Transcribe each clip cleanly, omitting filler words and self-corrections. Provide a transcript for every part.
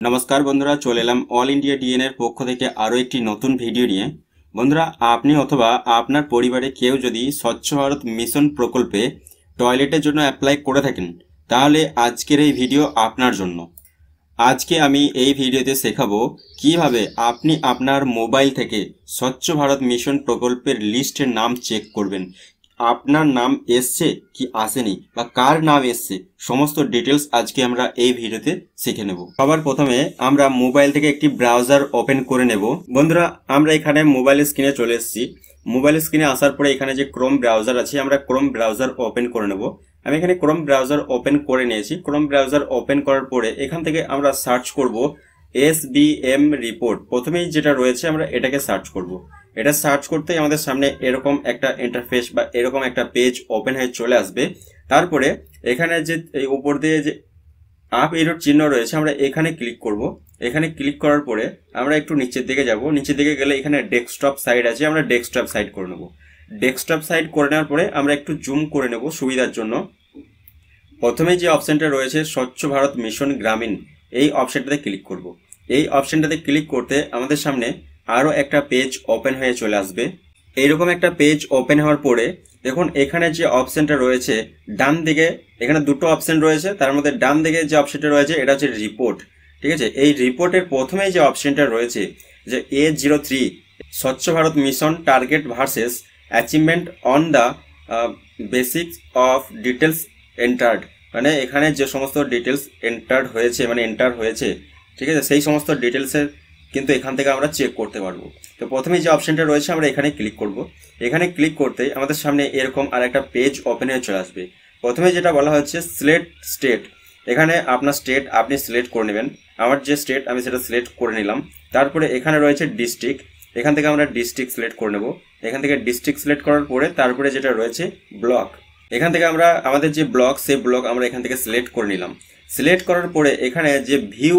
নমস্কার বন্ধুরা, চলে এলাম অল ইন্ডিয়া ডিএন এর পক্ষ থেকে আরও একটি নতুন ভিডিও নিয়ে। বন্ধুরা, আপনি অথবা আপনার পরিবারে কেউ যদি স্বচ্ছ ভারত মিশন প্রকল্পে টয়লেটের জন্য অ্যাপ্লাই করে থাকেন, তাহলে আজকের এই ভিডিও আপনার জন্য। আজকে আমি এই ভিডিওতে শেখাবো কিভাবে আপনি আপনার মোবাইল থেকে স্বচ্ছ ভারত মিশন প্রকল্পের লিস্টের নাম চেক করবেন। আপনার নাম এসছে কি আসেনি বা কার নাম এসছে, সমস্ত ডিটেলস আজকে আমরা এই ভিডিওতে শিখে নেব। সবার প্রথমে আমরা মোবাইল থেকে একটি ব্রাউজার ওপেন করে নেব। বন্ধুরা, আমরা এখানে মোবাইল স্ক্রিনে চলে এসেছি। মোবাইল স্ক্রিনে আসার পরে এখানে যে ক্রোম ব্রাউজার আছে, আমরা ক্রোম ব্রাউজার ওপেন করে নেব। আমি এখানে ক্রোম ব্রাউজার ওপেন করে নিয়েছি। ক্রোম ব্রাউজার ওপেন করার পরে এখান থেকে আমরা সার্চ করব SBM রিপোর্ট। প্রথমেই যেটা রয়েছে আমরা এটাকে সার্চ করব। এটা সার্চ করতেই আমাদের সামনে এরকম একটা ইন্টারফেস বা এরকম একটা পেজ ওপেন হয়ে চলে আসবে। তারপরে এখানে যে এই উপর দিয়ে যে আপ এরোর চিহ্ন রয়েছে, আমরা এখানে ক্লিক করব। এখানে ক্লিক করার পরে আমরা একটু নিচের দিকে যাব। নিচের দিকে গেলে এখানে ডেস্কটপ সাইড আছে, আমরা ডেস্কটপ সাইড করে নেব। ডেস্কটপ সাইড করে নেওয়ার পরে আমরা একটু জুম করে নেব সুবিধার জন্য। প্রথমে যে অপশনটা রয়েছে স্বচ্ছ ভারত মিশন গ্রামীণ, এই অপশনটাতে ক্লিক করব। এই অপশনটাতে ক্লিক করতে আমাদের সামনে আরও একটা পেজ ওপেন হয়ে চলে আসবে। এইরকম একটা পেজ ওপেন হওয়ার পরে দেখুন এখানে যে অপশনটা রয়েছে ডান দিকে, এখানে দুটো অপশন রয়েছে, তার মধ্যে ডান দিকে যে অপশনটা রয়েছে এটা হচ্ছে রিপোর্ট। ঠিক আছে, এই রিপোর্টের প্রথমেই যে অপশনটা রয়েছে যে A03 স্বচ্ছ Bharat mission target versus achievement on the basics of details entered, মানে এখানে যে সমস্ত ডিটেলস এন্টার হয়েছে, ঠিক আছে, সেই সমস্ত ডিটেলসের কিন্তু এখান থেকে আমরা চেক করতে পারবো। তো প্রথমেই যে অপশনটা রয়েছে আমরা এখানে ক্লিক করব। এখানে ক্লিক করতেই আমাদের সামনে এরকম আর একটা পেজ ওপেন হয়ে চলে আসবে। প্রথমে যেটা বলা হচ্ছে সিলেক্ট স্টেট, এখানে আপনার স্টেট আপনি সিলেক্ট করে নেবেন। আমার যে স্টেট আমি সেটা সিলেক্ট করে নিলাম। তারপরে এখানে রয়েছে ডিস্ট্রিক্ট, এখান থেকে আমরা ডিস্ট্রিক্ট সিলেক্ট করে নেব। এখান থেকে ডিস্ট্রিক্ট সিলেক্ট করার পরে তারপরে যেটা রয়েছে ব্লক, এখান থেকে আমরা আমাদের যে ব্লক সেই ব্লক আমরা এখান থেকে সিলেক্ট করে নিলাম। সিলেক্ট করার পরে এখানে যে ভিউ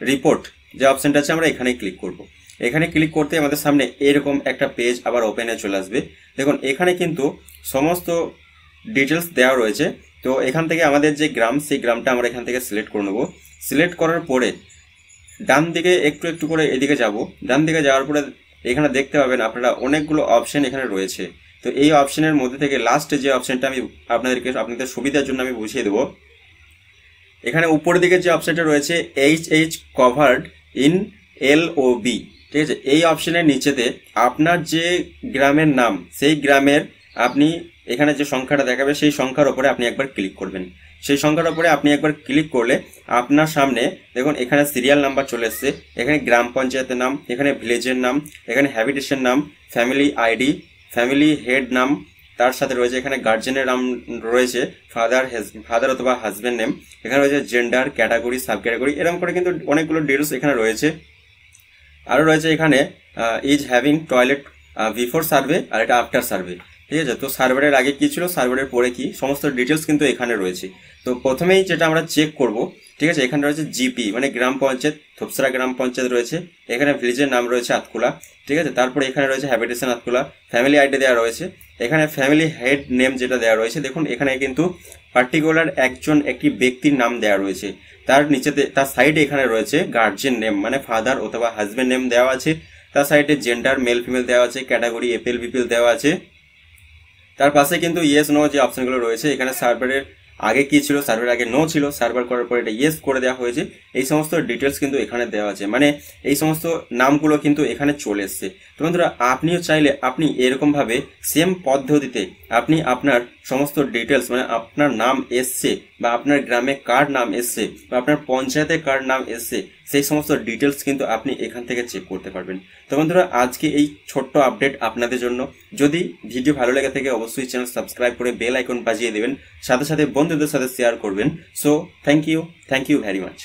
রিপোর্ট যে অপশনটা আছে আমরা এখানে ক্লিক করব। এখানে ক্লিক করতে আমাদের সামনে এরকম একটা পেজ আবার ওপেন হয়ে চলে আসবে। দেখুন এখানে কিন্তু সমস্ত ডিটেলস দেওয়া রয়েছে। তো এখান থেকে আমাদের যে গ্রাম, সেই গ্রামটা আমরা এখান থেকে সিলেক্ট করে নেব। সিলেক্ট করার পরে ডান দিকে একটু একটু করে এদিকে যাব। ডান দিকে যাওয়ার পরে এখানে দেখতে পাবেন আপনারা অনেকগুলো অপশন এখানে রয়েছে। তো এই অপশনের মধ্যে থেকে লাস্টে যে অপশনটা আমি আপনাদের সুবিধার জন্য আমি বুঝিয়ে দেবো। এখানে উপরের দিকে যে অপশনটা রয়েছে HH কভার্ড ইন LOB, ঠিক আছে, এই অপশনের নিচেতে আপনার যে গ্রামের নাম সেই গ্রামের আপনি এখানে যে সংখ্যাটা দেখাবে সেই সংখ্যার উপরে আপনি একবার ক্লিক করবেন। সেই সংখ্যার উপরে আপনি একবার ক্লিক করলে আপনার সামনে দেখুন এখানে সিরিয়াল নাম্বার চলে এসছে, এখানে গ্রাম পঞ্চায়েতের নাম, এখানে ভিলেজের নাম, এখানে হ্যাবিটেশন নাম, ফ্যামিলি আইডি, ফ্যামিলি হেড নাম, তার সাথে রয়েছে এখানে গার্জেনের নাম রয়েছে, ফাদার অথবা হাজব্যান্ড নেম, এখানে রয়েছে জেন্ডার, ক্যাটাগরি, সাব ক্যাটাগরি, এরকম করে কিন্তু অনেকগুলো ডিটেলস এখানে রয়েছে। আরও রয়েছে এখানে is having toilet before survey আর এটা আফটার সার্ভে, ঠিক আছে। তো সার্ভারের আগে কী ছিল, সার্ভারের পরে কি, সমস্ত ডিটেলস কিন্তু এখানে রয়েছে। তো প্রথমেই যেটা আমরা চেক করব, ঠিক আছে, এখানে রয়েছে জিপি মানে গ্রাম পঞ্চায়েত, থোপসরা গ্রাম পঞ্চায়েত রয়েছে, এখানে ভিলেজের নাম রয়েছে আতকুলা, ঠিক আছে। তারপরে এখানে রয়েছে হ্যাবিটেশন আতকুলা, ফ্যামিলি আইডি দেওয়া রয়েছে, এখানে ফ্যামিলি হেড নেম যেটা দেওয়া রয়েছে, দেখুন এখানে কিন্তু পার্টিকুলার একটি ব্যক্তির নাম দেওয়া রয়েছে। তার নিচেতে তার সাইডে এখানে রয়েছে গার্জিয়ান নেম মানে ফাদার অথবা হাজব্যান্ড নেম দেওয়া আছে, তার সাইডে জেন্ডার মেল ফিমেল দেওয়া আছে, ক্যাটাগরি এপিএল বিপিএল দেওয়া আছে। তার পাশে কিন্তু ইয়েস নো যে অপশনগুলো রয়েছে, এখানে সার্ভারের আগে কি ছিল, সার্ভারের আগে নো ছিল, সার্ভার করার পরে এটা ইয়েস করে দেওয়া হয়েছে, এই সমস্ত ডিটেলস কিন্তু এখানে দেওয়া আছে, মানে এই সমস্ত নামগুলো কিন্তু এখানে চলে এসছে। তো বন্ধুরা, আপনিও চাইলে আপনি এরকমভাবে সেম পদ্ধতিতে আপনি আপনার সমস্ত ডিটেলস মানে আপনার নাম এসছে বা আপনার গ্রামে কার নাম এসছে বা আপনার পঞ্চায়েতে কার নাম এসছে সেই সমস্ত ডিটেলস কিন্তু আপনি এখান থেকে চেক করতে পারবেন। তো বন্ধুরা, আজকে এই ছোট্ট আপডেট আপনাদের জন্য। যদি ভিডিও ভালো লেগে থাকে অবশ্যই চ্যানেল সাবস্ক্রাইব করে বেল আইকন বাজিয়ে দেবেন, সাথে সাথে বন্ধুদের সাথে শেয়ার করবেন। So thank you very much.